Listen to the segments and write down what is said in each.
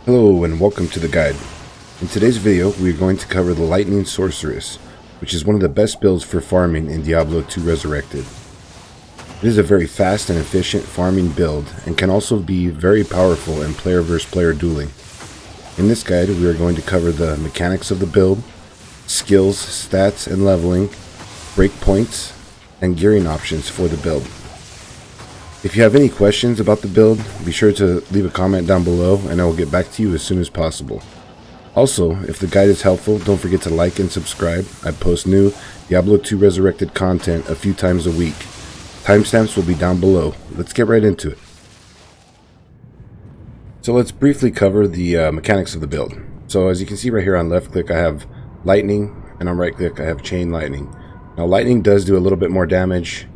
Hello and welcome to the guide. In today's video we are going to cover the Lightning Sorceress, which is one of the best builds for farming in Diablo 2 Resurrected. It is a very fast and efficient farming build and can also be very powerful in player versus player dueling. In this guide we are going to cover the mechanics of the build, skills, stats and leveling, breakpoints, and gearing options for the build. If you have any questions about the build, be sure to leave a comment down below and I will get back to you as soon as possible. Also, if the guide is helpful, don't forget to like and subscribe. I post new Diablo 2 Resurrected content a few times a week. Timestamps will be down below. Let's get right into it. So let's briefly cover the mechanics of the build. So as you can see right here on left click I have lightning, and on right click I have chain lightning. Now lightning does do a little bit more damage.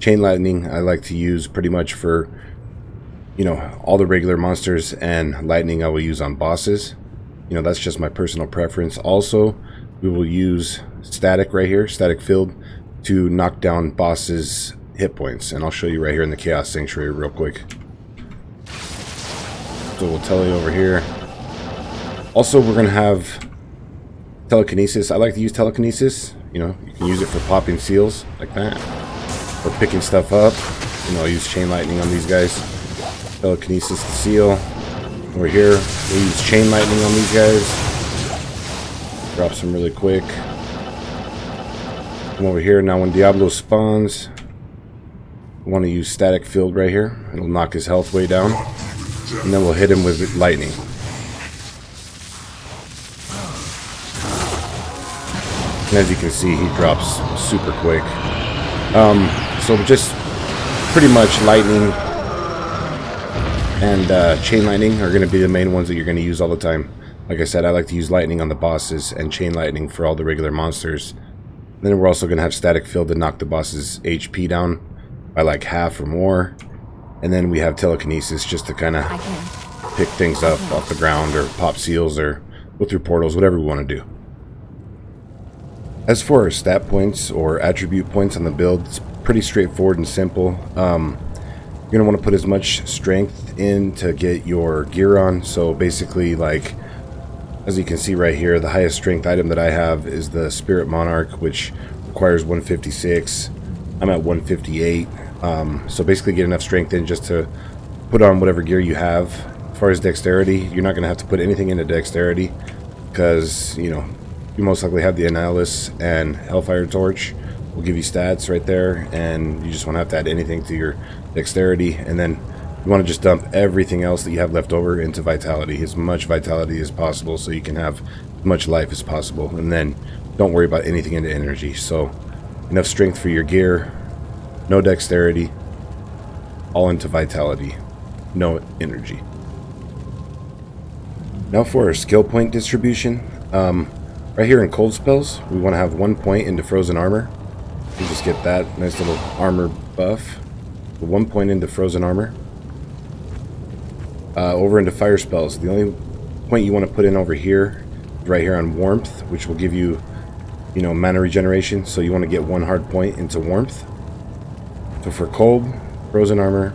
Chain lightning I like to use pretty much for, all the regular monsters, and lightning I will use on bosses. That's just my personal preference. Also, we will use static right here, static field, to knock down bosses' hit points. And I'll show you right here in the Chaos Sanctuary real quick. So we'll tele over here. Also, we're going to have telekinesis. I like to use telekinesis. You can use it for popping seals like that, or picking stuff up. I'll use chain lightning on these guys. Telekinesis to seal. Over here, we'll use chain lightning on these guys. Drop some really quick. Come over here. Now when Diablo spawns, we want to use static field right here. It'll knock his health way down. And then we'll hit him with lightning. And as you can see, he drops super quick. So just pretty much lightning and chain lightning are going to be the main ones that you're going to use all the time. Like I said, I like to use lightning on the bosses and chain lightning for all the regular monsters. Then we're also going to have static field to knock the boss's HP down by like half or more. And then we have telekinesis just to kind of pick things up off the ground, or pop seals, or go through portals, whatever we want to do. As for our stat points or attribute points on the build, it's pretty straightforward and simple. You're going to want to put as much strength in to get your gear on. So basically, like, as you can see right here, the highest strength item that I have is the Spirit Monarch, which requires 156. I'm at 158. So basically get enough strength in just to put on whatever gear you have. As far as dexterity, you're not going to have to put anything into dexterity because, you most likely have the Annihilus and Hellfire Torch will give you stats right there, and you just won't have to add anything to your dexterity. And then you want to just dump everything else that you have left over into vitality, as much vitality as possible, so you can have as much life as possible. And then don't worry about anything into energy. So enough strength for your gear, no dexterity, all into vitality, no energy. Now for our skill point distribution. Right here in cold spells, we want to have 1 point into frozen armor. You just get that nice little armor buff. 1 point into frozen armor. Over into fire spells, the only point you want to put in over here is right here on warmth, which will give you, mana regeneration. So you want to get 1 hard point into warmth. So for cold, frozen armor,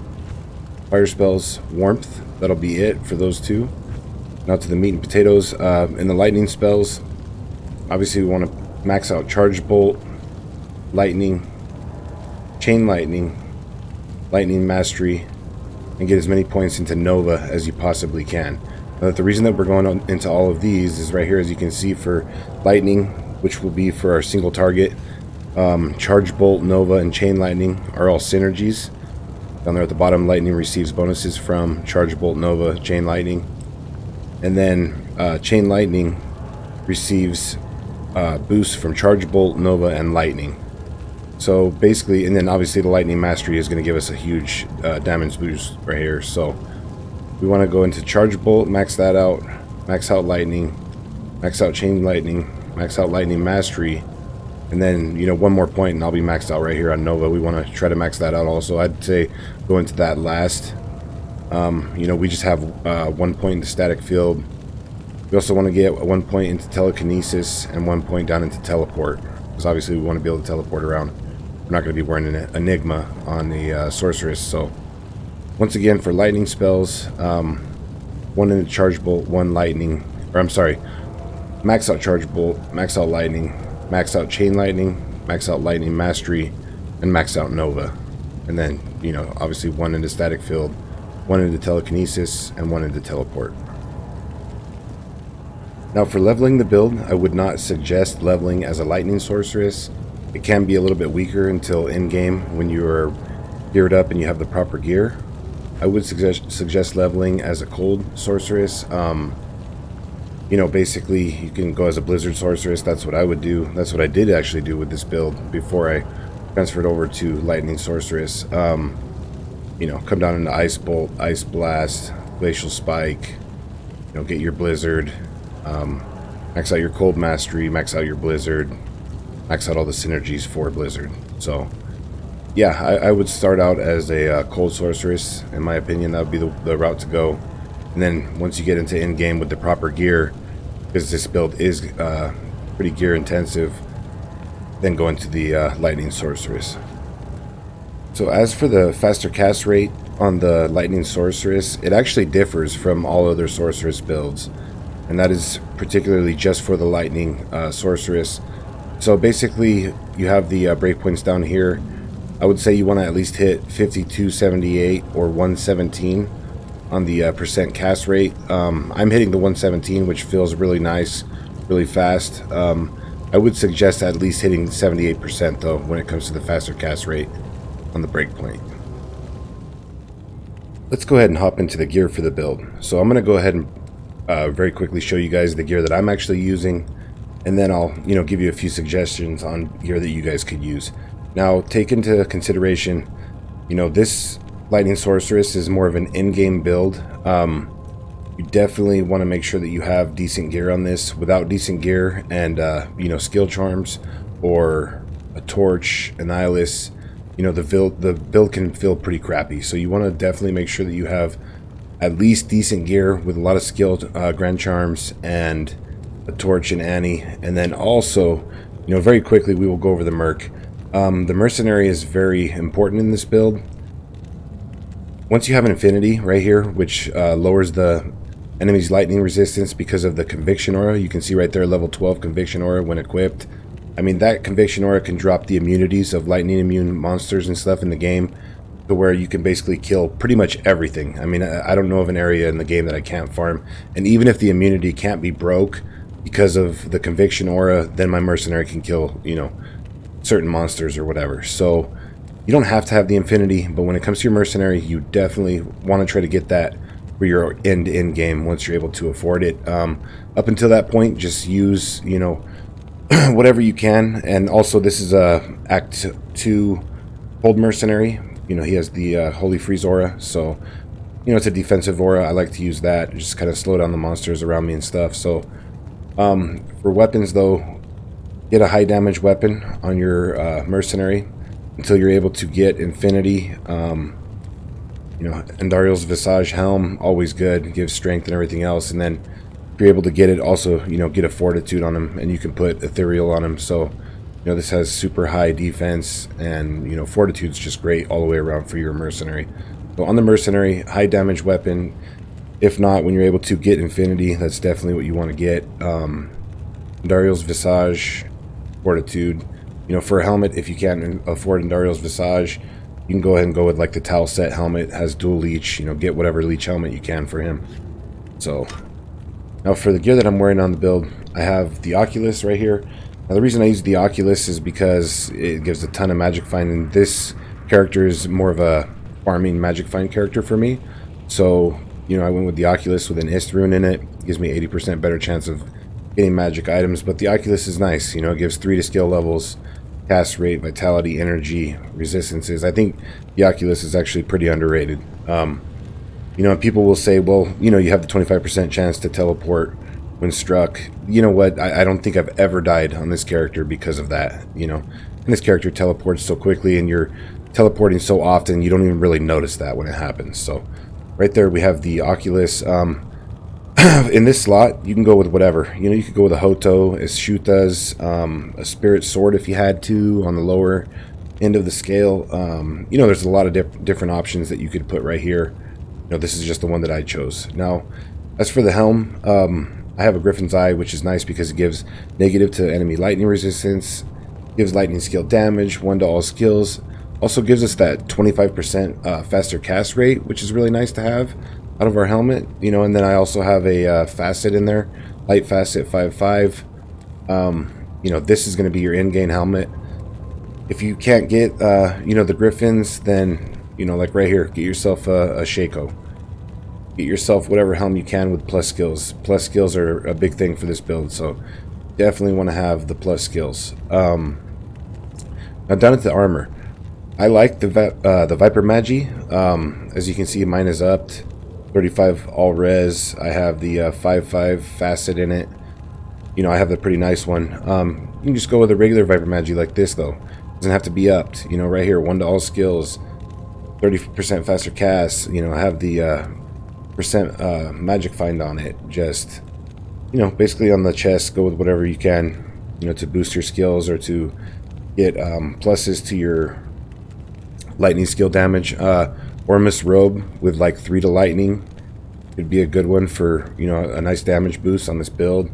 fire spells, warmth, that'll be it for those two. Now to the meat and potatoes. In the lightning spells, obviously we want to max out Charge Bolt, Lightning, Chain Lightning, Lightning Mastery, and get as many points into Nova as you possibly can. Now, the reason that we're going into all of these is right here, as you can see, for Lightning, which will be for our single target. Charge Bolt, Nova, and Chain Lightning are all synergies. Down there at the bottom, Lightning receives bonuses from Charge Bolt, Nova, Chain Lightning. And then Chain Lightning receives boosts from Charge Bolt, Nova, and Lightning. So basically, and then obviously the Lightning Mastery is going to give us a huge damage boost right here. So we want to go into Charge Bolt, max that out, max out Lightning, max out Chain Lightning, max out Lightning Mastery, and then, one more point and I'll be maxed out right here on Nova. We want to try to max that out also. I'd say go into that last. We just have 1 point into static field. We also want to get 1 point into telekinesis and 1 point down into teleport, because obviously we want to be able to teleport around. We're not going to be wearing an Enigma on the Sorceress. So once again, for lightning spells, 1 into charge bolt, 1 lightning, or I'm sorry, max out charge bolt, max out lightning, max out chain lightning, max out lightning mastery, and max out nova. And then, you know, obviously 1 into static field, 1 into telekinesis, and 1 into teleport. Now for leveling the build, I would not suggest leveling as a lightning sorceress. It can be a little bit weaker until in-game when you are geared up and you have the proper gear. I would suggest leveling as a cold sorceress. You know, basically you can go as a blizzard sorceress. That's what I would do. That's what I did actually do with this build before I transferred over to lightning sorceress. You know, come down into ice bolt, ice blast, glacial spike, you know, get your blizzard, max out your cold mastery, max out your blizzard, max out all the synergies for blizzard. So yeah, I would start out as a cold sorceress. In my opinion, that would be the route to go. And then once you get into in-game with the proper gear, because this build is pretty gear intensive, then go into the lightning sorceress. So as for the faster cast rate on the lightning sorceress, it actually differs from all other sorceress builds, and that is particularly just for the lightning sorceress. So basically you have the breakpoints down here. I would say you want to at least hit 5278 or 117 on the percent cast rate. I'm hitting the 117, which feels really nice, really fast. I would suggest at least hitting 78% though when it comes to the faster cast rate on the breakpoint. Let's go ahead and hop into the gear for the build. So I'm going to go ahead and very quickly show you guys the gear that I'm actually using, and then I'll, you know, give you a few suggestions on gear that you guys could use. Now take into consideration, you know, this lightning sorceress is more of an in-game build. You definitely want to make sure that you have decent gear on this. Without decent gear and you know, skill charms or a torch, an eyeless, you know, the build can feel pretty crappy. So you want to definitely make sure that you have at least decent gear with a lot of skilled grand charms and a torch and Annie. And then also, you know, very quickly we will go over the merc. The mercenary is very important in this build. Once you have an infinity right here, which lowers the enemy's lightning resistance because of the conviction aura, you can see right there, level 12 conviction aura when equipped. I mean, that conviction aura can drop the immunities of lightning immune monsters and stuff in the game to where you can basically kill pretty much everything. I mean, I don't know of an area in the game that I can't farm. And even if the immunity can't be broke because of the conviction aura, then my mercenary can kill, you know, certain monsters or whatever. So you don't have to have the infinity, but when it comes to your mercenary, you definitely want to try to get that for your end-to-end game once you're able to afford it. Up until that point, just use, you know, whatever you can. And also, this is a Act 2 Cold Mercenary. You know, he has the Holy Freeze aura, so, you know, it's a defensive aura. I like to use that, just kind of slow down the monsters around me and stuff. So, for weapons, though, get a high damage weapon on your mercenary until you're able to get infinity. You know, Andariel's Visage Helm, always good, gives strength and everything else. And then if you're able to get it, also, you know, get a fortitude on him, and you can put ethereal on him. So, you know, this has super high defense, and, you know, fortitude's just great all the way around for your mercenary. So on the mercenary, high damage weapon. If not, when you're able to get infinity, that's definitely what you want to get. Andariel's Visage, fortitude. You know, for a helmet, if you can't afford Andariel's Visage, you can go ahead and go with like the Tal Set helmet, has dual leech. You know, get whatever leech helmet you can for him. So now for the gear that I'm wearing on the build, I have the Oculus right here. Now the reason I use the Oculus is because it gives a ton of magic find, and this character is more of a farming magic find character for me. So, you know, I went with the Oculus with an Ist rune in it. It gives me 80% better chance of getting magic items, but the Oculus is nice. You know, it gives 3 to skill levels, cast rate, vitality, energy, resistances. I think the Oculus is actually pretty underrated. You know, and people will say, well, you know, you have the 25% chance to teleport when struck. You know what? I don't think I've ever died on this character because of that, you know. And this character teleports so quickly, and you're teleporting so often, you don't even really notice that when it happens. So right there we have the Oculus. In this slot, you can go with whatever. You know, you could go with a Hoto, a Shutas, a Spirit Sword if you had to on the lower end of the scale. You know, there's a lot of different options that you could put right here. You know, this is just the one that I chose. Now, As for the helm, I have a Griffin's Eye, which is nice because it gives negative to enemy lightning resistance, gives lightning skill damage, 1 to all skills. Also gives us that 25% faster cast rate, which is really nice to have out of our helmet. You know, and then I also have a facet in there, light facet 5.5. You know, this is going to be your in-game helmet. If you can't get, you know, the Griffins, then, you know, like right here, get yourself a Shaco. Get yourself whatever helm you can with plus skills. Plus skills are a big thing for this build, so definitely want to have the plus skills. Now down at the armor, I like the Viper Magi. As you can see, mine is upped. 35 all res. I have the 5.5 facet in it. You know, I have the pretty nice one. You can just go with a regular Viper Magi like this though. Doesn't have to be upped. You know, right here, 1 to all skills, 30% faster cast. You know, I have the percent magic find on it. Just, you know, basically on the chest, go with whatever you can, you know, to boost your skills or to get pluses to your lightning skill damage. Ormus robe with like 3 to lightning could be a good one for, you know, a nice damage boost on this build.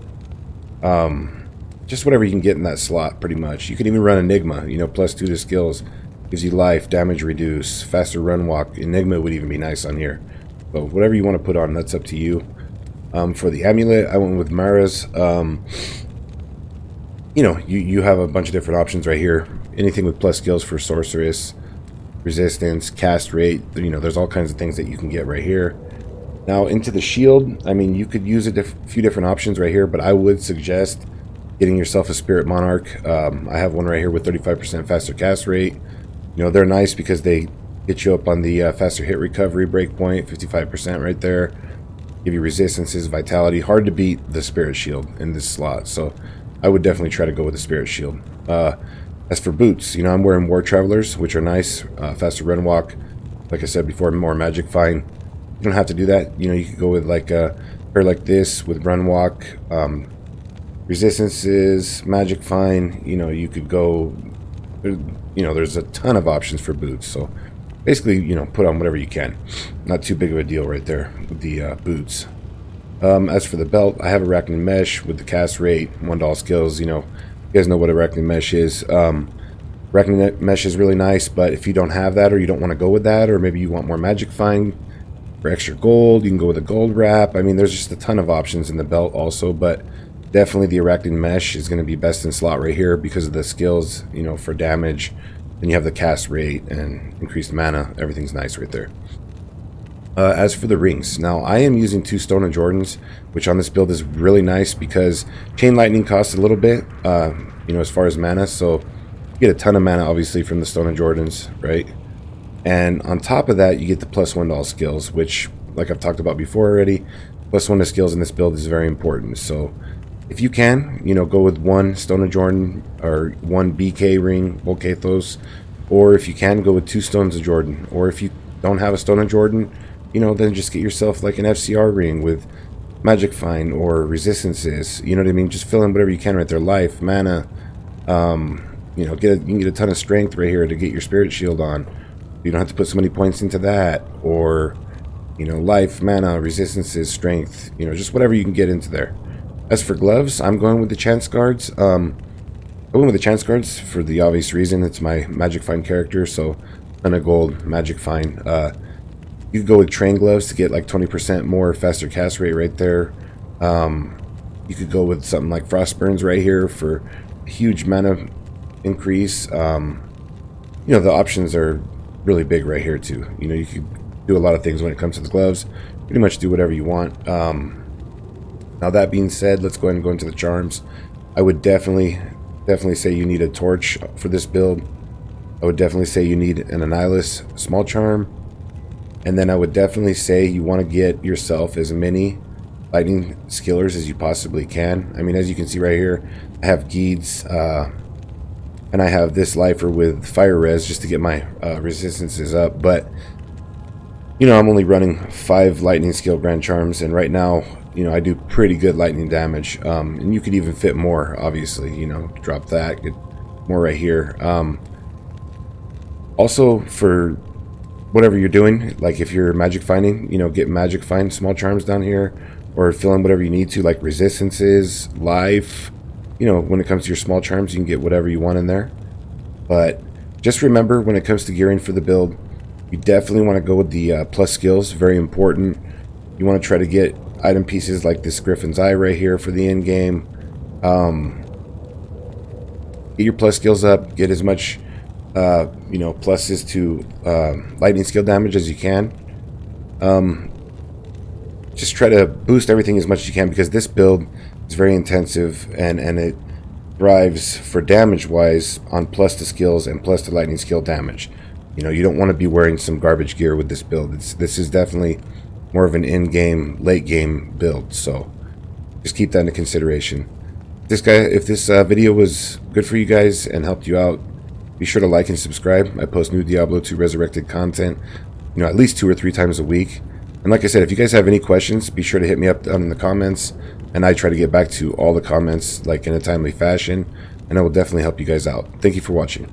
Just whatever you can get in that slot, pretty much. You can even run Enigma, you know, plus 2 to skills, gives you life, damage reduce, faster run walk. Enigma would even be nice on here. So whatever you want to put on, that's up to you. For the amulet, I went with Mara's. You know, you have a bunch of different options right here. Anything with plus skills for sorceress, resistance, cast rate. You know, there's all kinds of things that you can get right here. Now into the shield, I mean, you could use a few different options right here, but I would suggest getting yourself a Spirit Monarch. I have one right here with 35% faster cast rate. You know, they're nice because they get you up on the faster hit recovery breakpoint, 55% right there. Give you resistances, vitality. Hard to beat the Spirit Shield in this slot, so I would definitely try to go with the Spirit Shield. As for boots, you know, I'm wearing War Travelers, which are nice. Faster run walk. Like I said before, more magic find. You don't have to do that. You know, you could go with like a pair like this with run walk, resistances, magic find. You know, you could go. You know, there's a ton of options for boots. So basically, you know, put on whatever you can. Not too big of a deal right there with the boots. As for the belt, I have Arachnid Mesh with the cast rate, 1 to all skills. You know, you guys know what Arachnid Mesh is. Arachnid Mesh is really nice, but if you don't have that, or you don't want to go with that, or maybe you want more magic find for extra gold, you can go with a gold wrap. I mean, there's just a ton of options in the belt also, but definitely the Arachnid Mesh is going to be best in slot right here because of the skills, you know, for damage. Then you have the cast rate and increased mana. Everything's nice right there. As for the rings, now I am using 2 Stone of Jordans, which on this build is really nice because Chain Lightning costs a little bit, you know, as far as mana. So you get a ton of mana, obviously, from the Stone of Jordans, right? And on top of that, you get the plus 1 to all skills, which, like I've talked about before already, plus 1 to skills in this build is very important. So if you can, you know, go with 1 Stone of Jordan or 1 BK ring, Volcathos, or if you can, go with 2 Stones of Jordan. Or if you don't have a Stone of Jordan, you know, then just get yourself like an FCR ring with magic find or resistances. You know what I mean? Just fill in whatever you can right there. Life, mana. You know, you can get a ton of strength right here to get your Spirit Shield on. You don't have to put so many points into that. Or, you know, life, mana, resistances, strength. You know, just whatever you can get into there. As for gloves, I'm going with the Chance Guards. I'm going with the Chance Guards for the obvious reason. It's my magic find character, so ton of gold, magic find. You could go with Train Gloves to get like 20% more faster cast rate right there. You could go with something like Frostburns right here for a huge mana increase. You know, the options are really big right here too. You know, you could do a lot of things when it comes to the gloves. Pretty much do whatever you want. Now that being said, let's go ahead and go into the charms. I would definitely say you need a torch for this build. I would definitely say you need an Annihilus small charm. And then I would definitely say you want to get yourself as many lightning skillers as you possibly can. I mean, as you can see right here, I have Geeds, and I have this lifer with fire res just to get my resistances up. But, you know, I'm only running 5 lightning skill grand charms, and right now, you know, I do pretty good lightning damage. And you could even fit more, obviously, you know, drop that, get more right here. Also, for whatever you're doing, like if you're magic finding, you know, get magic find small charms down here, or fill in whatever you need to, like resistances, life. You know, when it comes to your small charms, you can get whatever you want in there. But just remember, when it comes to gearing for the build, you definitely want to go with the plus skills. Very important. You want to try to get item pieces like this Griffin's Eye right here for the end game. Get your plus skills up. Get as much, you know, pluses to lightning skill damage as you can. Just try to boost everything as much as you can, because this build is very intensive, and it thrives for damage wise on plus to skills and plus to lightning skill damage. You know, you don't want to be wearing some garbage gear with this build. This is definitely more of an in-game, late-game build, so just keep that into consideration. If this video was good for you guys and helped you out, be sure to like and subscribe. I post new Diablo 2 Resurrected content, you know, at least 2 or 3 times a week. And like I said, if you guys have any questions, be sure to hit me up down in the comments, and I try to get back to all the comments like in a timely fashion, and I will definitely help you guys out. Thank you for watching.